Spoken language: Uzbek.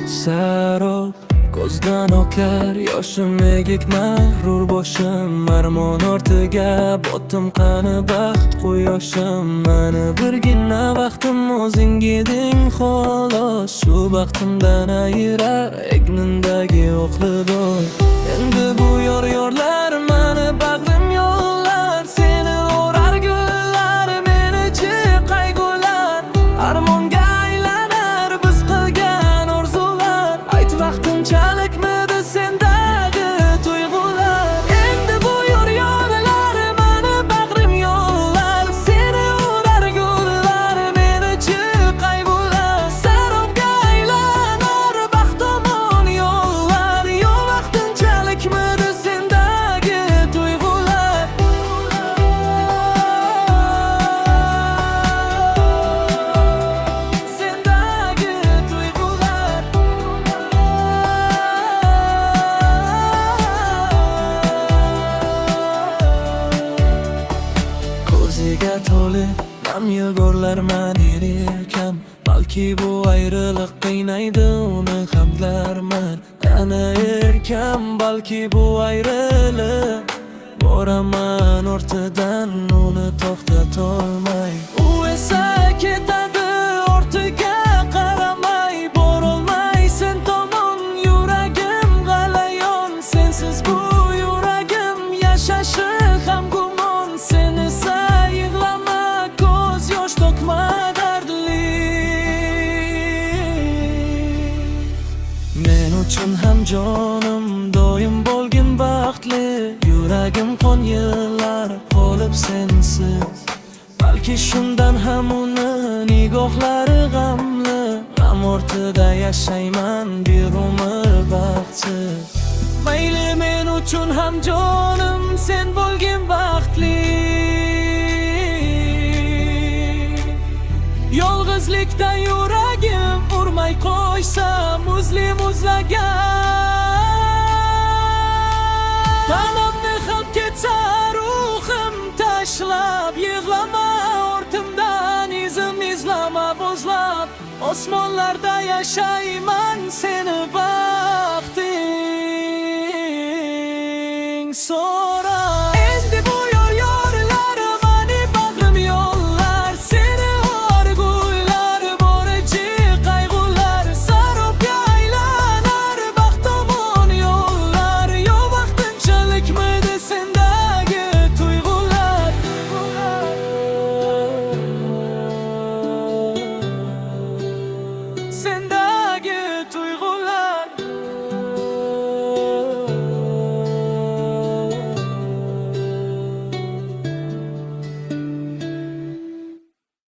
Sarob ko'zdan oqar yoshim egik mag'rur boshim armon ortiga botdim qani baxt quyoshim mani birgina vaqtim o'zing eding xolos shu baxtimdan ayirar egnimdagi o'qli do'y endi bu yorlar mani bag'rim yo'llar seni o'rar gullar meni qayg'ular armonga aylanar biz qilgan orzular ayt vaqtinchalikmidi sendagi tuyg'ular endi bu yorlar mani bag'rim yo'llar seni o'rar gullar meni qayg'ular sarobga aylanar baxt tomon yo'llar yo vaqtinchalikmidi sendagi tuyg'ular sendagi tuyg'ular ko'ziga to'lib nam yugurlar man erkam balki bu ayriliq qiynaydi uni hamlarman ana erkam balki bu ayriliq boraman ortidan uni to'xtatolmay u esa ketadi ortiga qaramay borolmay sen tomon yuragim g'alayon sensiz bu yuragim yashashi ham gumon sen esa yig'lama ko'z yosh to'kma dardli men uchun ham jonim doim bo'lgin baxtli yuragim qon yillar qolib sensiz balki shundan ham uni nigohlari g'amli g'am ortida yashayman bir umr baxtsiz mayli men uchun ham jonim sen bo'lgin baxtli yolg'izlikda yuragim urmay qo'ysa muzlagan tanamni ham ketsa ruhim tashlab yig'lama ortimdan izim izlama bo'zlab osmonlarda yashayman seni baxting